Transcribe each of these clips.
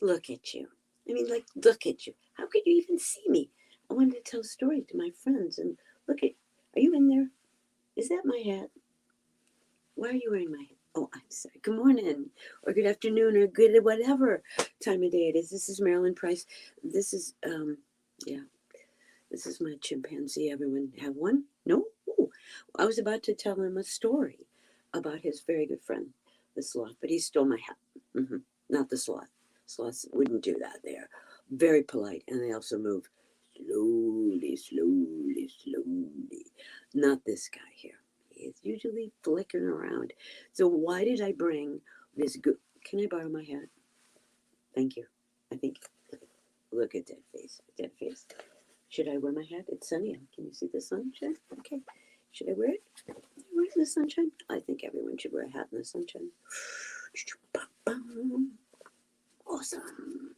Look at you. I mean, like, look at you. How could you even see me? I wanted to tell a story to my friends, and look at, are you in there? Is that my hat? Why are you wearing my hat? Oh, I'm sorry. Good morning, or good afternoon, or good whatever time of day it is. This is Marilyn Price. This is, yeah, this is my chimpanzee. Everyone have one? No? Ooh. I was about to tell him a story about his very good friend, the sloth, but he stole my hat. Not the sloth. Sloths wouldn't do that. They're very polite, and they also move slowly, slowly, slowly. Not this guy here. He is usually flickering around. So why did I bring this good? Can I borrow my hat? Thank you. I think. Look at that face. That face. Should I wear my hat? It's sunny out. Can you see the sunshine? Okay. Should I wear it? Wear it in the sunshine? I think everyone should wear a hat in the sunshine. Awesome.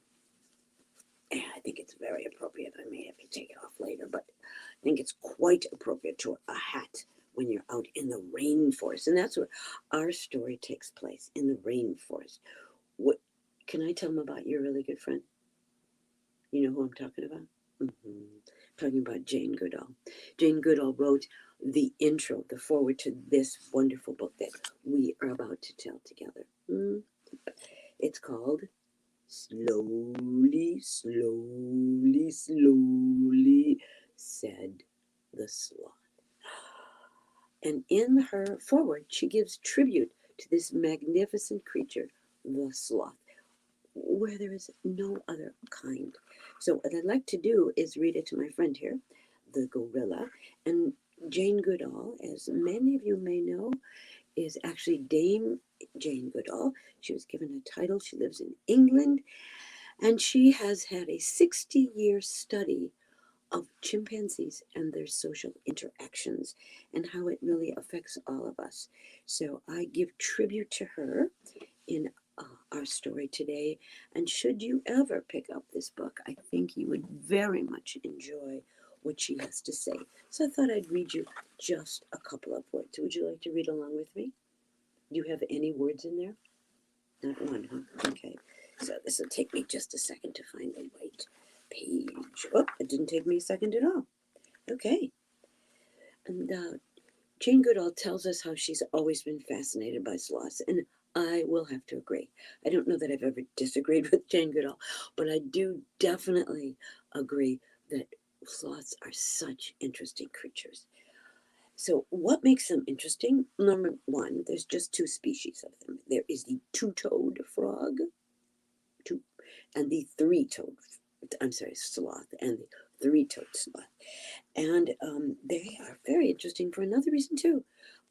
Yeah, I think it's very appropriate. I may have to take it off later, but I think it's quite appropriate to a hat when you're out in the rainforest. And that's where our story takes place, in the rainforest. What can I tell them about your really good friend? You know who I'm talking about? Talking about Jane Goodall. Jane Goodall wrote the intro, the foreword to this wonderful book that we are about to tell together. It's called Slowly, Slowly, Slowly, said the sloth. And in her foreword, she gives tribute to this magnificent creature, the sloth, where there is no other kind. So what I'd like to do is read it to my friend here, the gorilla. And Jane Goodall, as many of you may know, is actually Dame Jane Goodall. She was given a title. She lives in England, and she has had a 60-year study of chimpanzees and their social interactions and how it really affects all of us. So I give tribute to her in our story today. And should you ever pick up this book, I think you would very much enjoy what she has to say. So I thought I'd read you just a couple of words. Would you like to read along with me? Do you have any words in there? Not one, huh? Okay. So this will take me just a second to find the right page. Oh, it didn't take me a second at all. Okay. And Jane Goodall tells us how she's always been fascinated by sloths, and I will have to agree. I don't know that I've ever disagreed with Jane Goodall, but I do definitely agree that sloths are such interesting creatures. So, what makes them interesting? Number one, there's just two species of them. There is the two-toed frog, two, and the three-toed. I'm sorry, sloth, and the three-toed sloth. And they are very interesting for another reason too.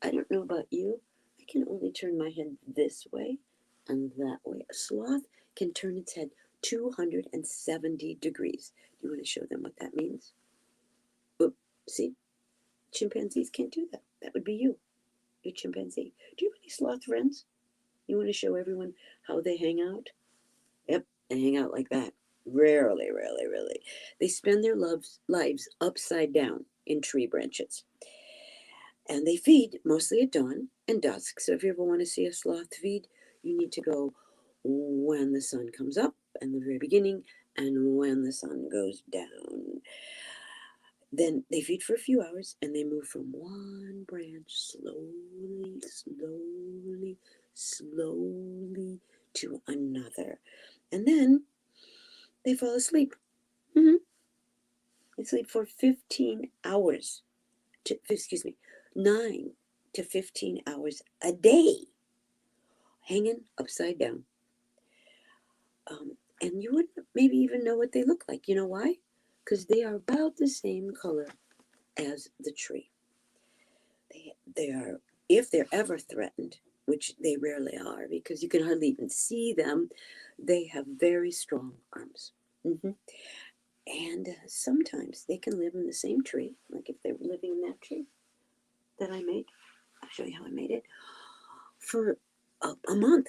I don't know about you. I can only turn my head this way and that way. A sloth can turn its head 270 degrees. Do you want to show them what that means? Oop, see? Chimpanzees can't do that. That would be you. You're a chimpanzee. Do you have any sloth friends? You want to show everyone how they hang out? Yep, they hang out like that. Rarely, rarely, really. They spend their lives upside down in tree branches. And they feed mostly at dawn and dusk. So if you ever want to see a sloth feed, you need to go when the sun comes up in the very beginning and when the sun goes down. Then they feed for a few hours and they move from one branch slowly, slowly, slowly to another. And then they fall asleep. Mm-hmm. They sleep for 15 hours. Excuse me, 9 to 15 hours a day, hanging upside down. And you wouldn't maybe even know what they look like. You know why? Because they are about the same color as the tree. They are, if they're ever threatened, which they rarely are because you can hardly even see them, they have very strong arms. Mm-hmm. And sometimes they can live in the same tree, like if they were living in that tree that I made. I'll show you how I made it. For a month,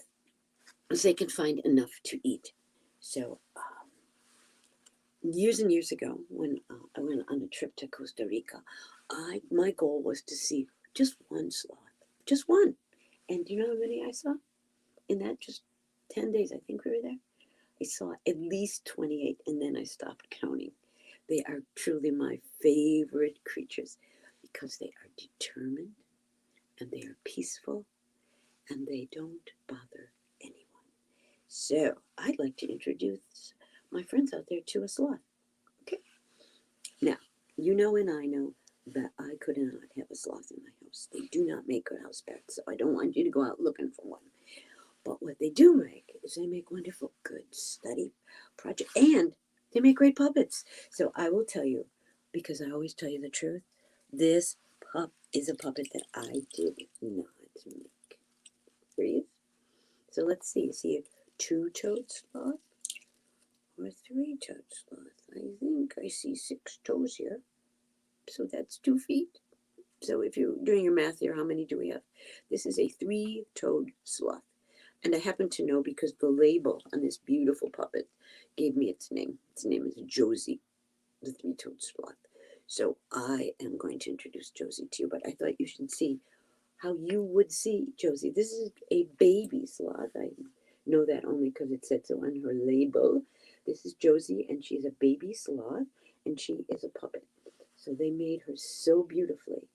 so they can find enough to eat. So years and years ago, when I went on a trip to Costa Rica, my goal was to see just one sloth, just one. And do you know how many I saw in that just 10 days? I think we were there. I saw at least 28 and then I stopped counting. They are truly my favorite creatures because they are determined and they are peaceful and they don't bother anyone. So I'd like to introduce my friends out there to a sloth. Okay. Now, you know and I know that I could not have a sloth in my house. They do not make good house pets, so I don't want you to go out looking for one. But what they do make is they make wonderful, good study project, and they make great puppets. So I will tell you, because I always tell you the truth, this pup is a puppet that I did not make. Breathe. So let's see. Is he a two-toed sloth or a three-toed sloth? I think I see 6 toes here. So that's 2 feet. So if you're doing your math here, how many do we have? This is a 3-toed sloth. And I happen to know because the label on this beautiful puppet gave me its name. Its name is Josie, the 3-toed sloth. So I am going to introduce Josie to you, but I thought you should see how you would see Josie. This is a baby sloth. I know that only because it said so on her label. This is Josie, and she's a baby sloth, and she is a puppet. So they made her so beautifully.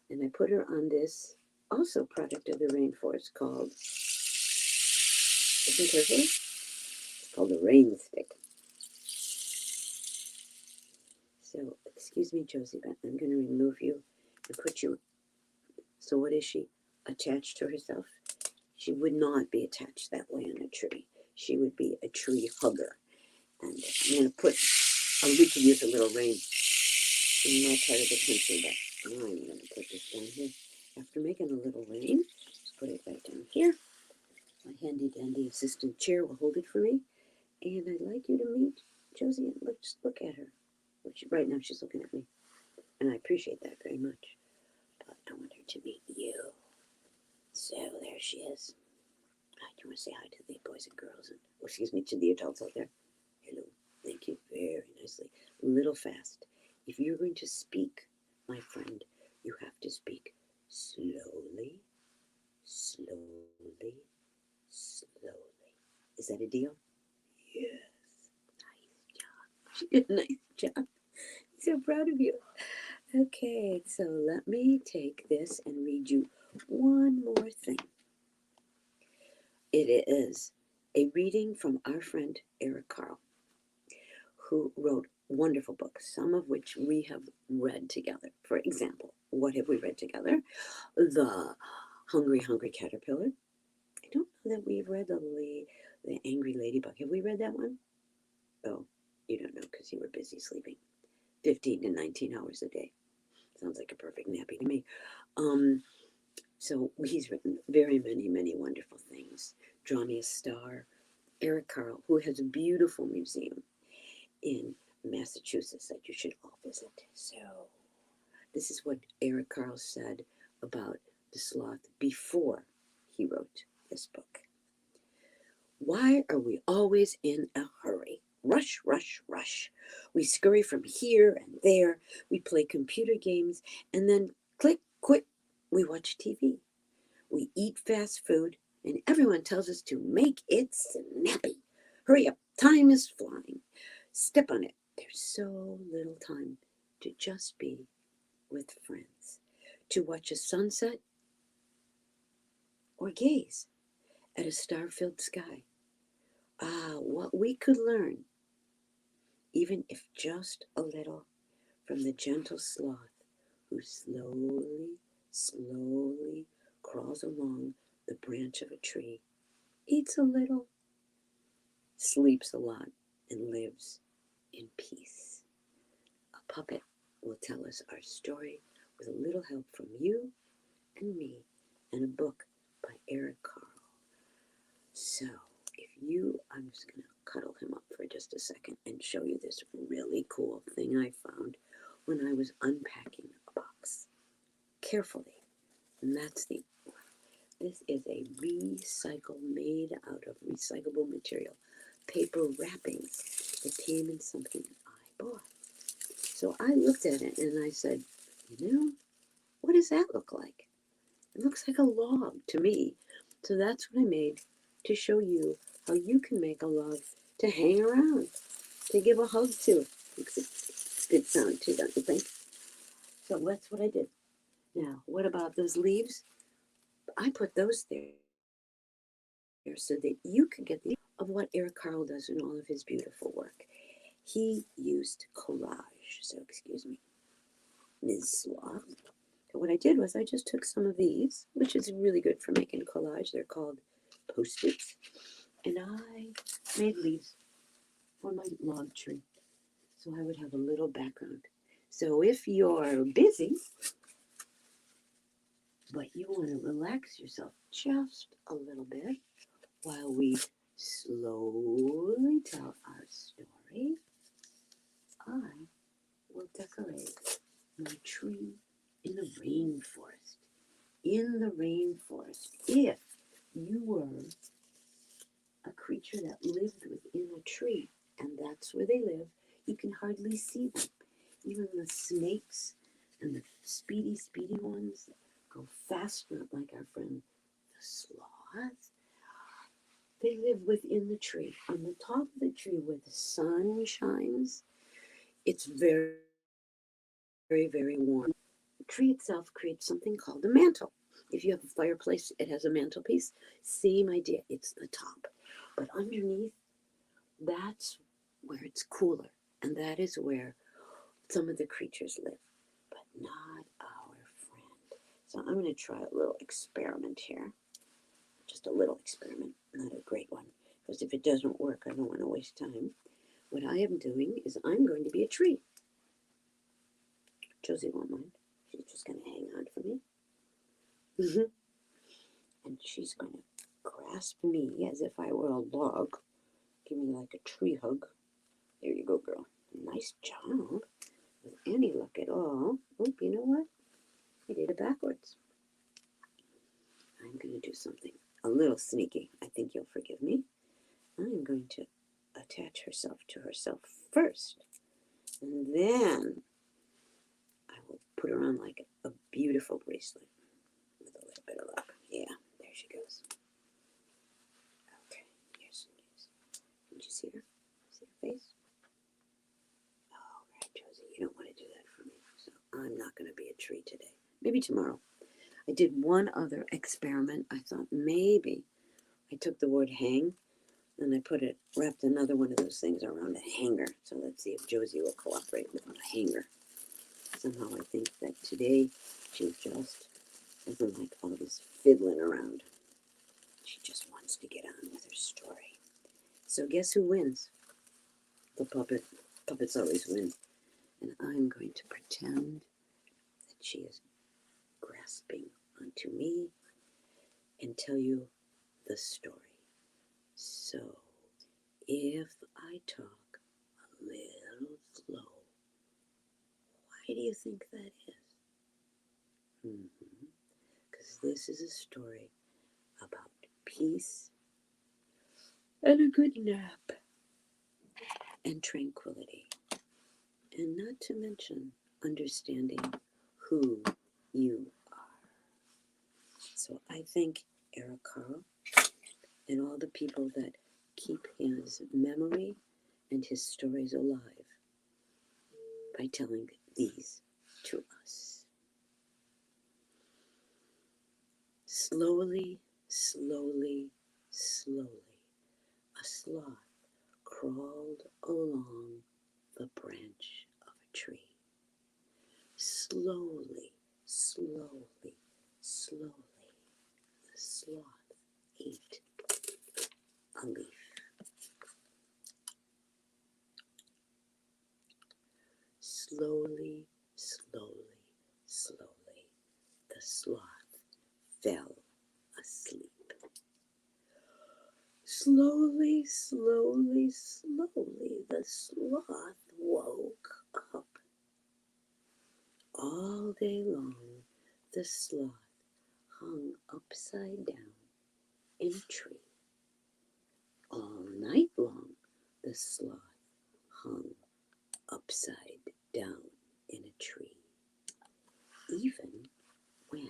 And I put her on this also product of the rainforest called, listen carefully, it's called a rain stick. So, excuse me, Josie, but I'm going to remove you and put you. So what is she? Attached to herself? She would not be attached that way on a tree. She would be a tree hugger. And I'm going to put, we could use a little rain in my part of the country, but I'm going to put this down here. After making a little rain, just put it right down here. My handy dandy assistant chair will hold it for me. And I'd like you to meet Josie. Let's look at her. Right now she's looking at me. And I appreciate that very much. But I want her to meet you. So there she is. Do you want to say hi to the boys and girls? And, excuse me, to the adults out there. Hello. Thank you very nicely. A little fast. If you're going to speak, my friend, you have to speak slowly, slowly, slowly. Is that a deal? Yes. Nice job. She did a nice job. I'm so proud of you. Okay, so let me take this and read you one more thing. It is a reading from our friend Eric Carle, who wrote wonderful books, some of which we have read together. For example, what have we read together? The Hungry, Hungry Caterpillar. I don't know that we've read the Angry Ladybug. Have we read that one? Oh, you don't know because you were busy sleeping 15 to 19 hours a day. Sounds like a perfect nappy to me. So he's written very many, many wonderful things. Draw Me a Star. Eric Carle, who has a beautiful museum in Massachusetts that you should all visit. So this is what Eric Carle said about the sloth before he wrote this book. Why are we always in a hurry? Rush, rush, rush. We scurry from here and there. We play computer games and then click, quit. We watch TV. We eat fast food and everyone tells us to make it snappy. Hurry up, time is flying. Step on it. There's so little time to just be with friends, to watch a sunset or gaze at a star-filled sky. Ah, what we could learn, even if just a little, from the gentle sloth who slowly, slowly crawls along the branch of a tree, eats a little, sleeps a lot, and lives in peace. A puppet will tell us our story with a little help from you and me and a book by Eric Carle. So, I'm just going to cuddle him up for just a second and show you this really cool thing I found when I was unpacking a box. Carefully. And this is a recycle made out of recyclable material. Paper wrapping that came in something I bought. So I looked at it and I said, what does that look like? It looks like a log to me. So that's what I made to show you how you can make a log to hang around, to give a hug to. Makes a good sound too, don't you think? So that's what I did. Now, what about those leaves? I put those there so that you could get the of what Eric Carle does in all of his beautiful work. He used collage, so excuse me, Ms. Sloth. So what I did was I just took some of these, which is really good for making collage. They're called Post-its. And I made leaves for my log tree. So I would have a little background. So if you're busy, but you want to relax yourself just a little bit while we slowly tell our story, I will decorate my tree in the rainforest. In the rainforest, if you were a creature that lived within a tree, and that's where they live, you can hardly see them. Even the snakes and the speedy ones that go fast, not like our friend the sloth, they live within the tree. On the top of the tree where the sun shines, it's very, very warm. The tree itself creates something called a mantle. If you have a fireplace, it has a mantelpiece. Same idea, it's the top. But underneath, that's where it's cooler. And that is where some of the creatures live, but not our friend. So I'm going to try a little experiment here. Just a little experiment, not a great one. Because if it doesn't work, I don't want to waste time. What I am doing is I'm going to be a tree. Josie won't mind. She's just going to hang on for me. And she's going to grasp me as if I were a log. Give me like a tree hug. There you go, girl. Nice job. With any luck at all. Oh, you know what? I did it backwards. I'm going to do something a little sneaky. I think you'll forgive me. I'm going to attach herself to herself first. And then I will put her on like a beautiful bracelet with a little bit of luck. Yeah, there she goes. Okay, here's some news. Did you see her? See her face? Oh, right, Josie, you don't want to do that for me. So I'm not going to be a tree today. Maybe tomorrow. I did one other experiment. I thought maybe I took the word hang and I wrapped another one of those things around a hanger. So let's see if Josie will cooperate with my hanger. Somehow I think that today she just doesn't like all this fiddling around. She just wants to get on with her story. So guess who wins? The puppet. Puppets always win. And I'm going to pretend that she is grasping onto me and tell you the story. So, if I talk a little slow, why do you think that is? Because this is a story about peace and a good nap and tranquility. And not to mention understanding who you are. So I thank Eric Carle and all the people that keep his memory and his stories alive by telling these to us. Slowly, slowly, slowly, a sloth crawled along the branch of a tree. Slowly, slowly, slowly, the sloth ate a leaf. Slowly, slowly, slowly, the sloth fell asleep. Slowly, slowly, slowly, the sloth woke up. All day long, the sloth hung upside down in a tree. All night long, the sloth hung upside down in a tree, even when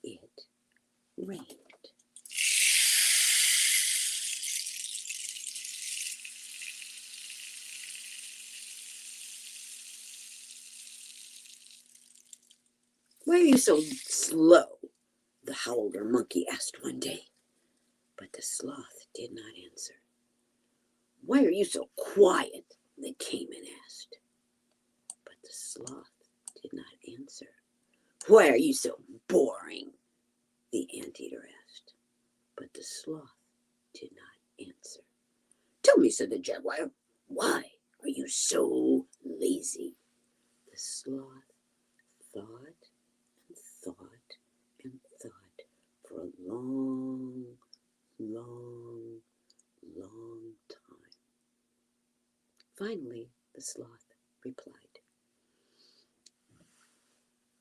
it rained. Why are you so slow? The howler monkey asked one day. But the sloth did not answer. Why are you so quiet? The caiman asked. But the sloth did not answer. Why are you so boring? The anteater asked. But the sloth did not answer. Tell me, said the jaguar, why are you so lazy? The sloth thought and thought and thought for a long, long, long time. Finally, the sloth replied,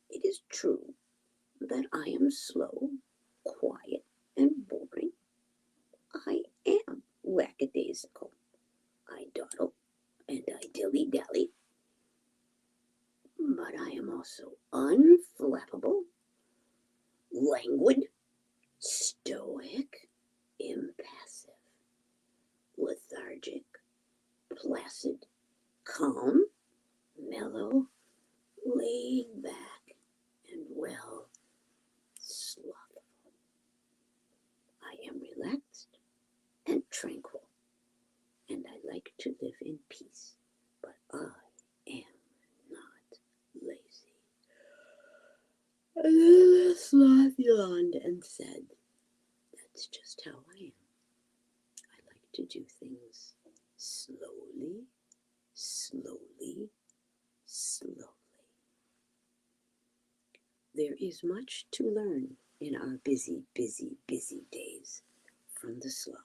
it is true that I am slow, quiet, and boring. I am lackadaisical. I dawdle and I dilly-dally. But I am also unflappable, languid, stoic, impassive, lethargic, placid, calm, mellow, laid back, and well, slothful. I am relaxed and tranquil, and I like to live in peace, but I am not lazy. And then the sloth yawned and said, that's just how I am. I like to do things slowly, slowly, slowly. There is much to learn in our busy, busy, busy days from the sloth,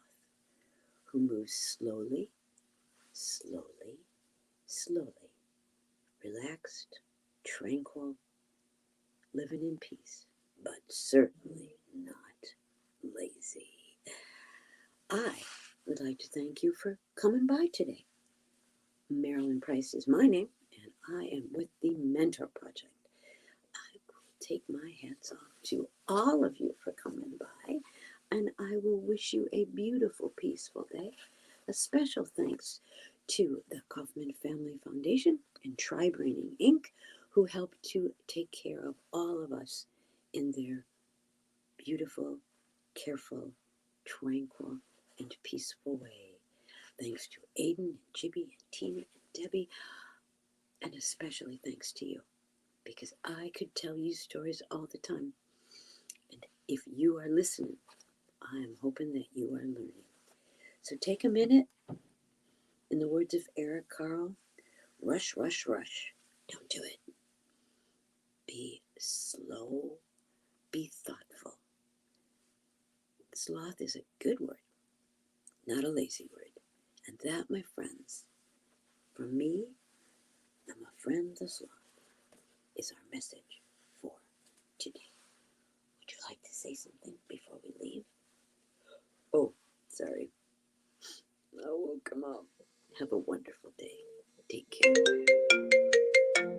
who moves slowly, slowly, slowly, relaxed, tranquil, living in peace, but certainly not lazy. I would like to thank you for coming by today. Marilyn Price is my name, and I am with the Mentor Project. I will take my hats off to all of you for coming by, and I will wish you a beautiful, peaceful day. A special thanks to the Kaufman Family Foundation and Tribe Training Inc., who helped to take care of all of us in their beautiful, careful, tranquil, and peaceful way. Thanks to Aiden and Jibby and Tina and Debbie, and especially thanks to you, because I could tell you stories all the time. And if you are listening, I am hoping that you are learning. So take a minute. In the words of Eric Carle, rush, rush, rush. Don't do it. Be slow. Be thoughtful. Sloth is a good word, not a lazy word. And that, my friends, from me and my friend the sloth, is our message for today. Would you like to say something before we leave? Oh, sorry. I woke him up. Have a wonderful day. Take care.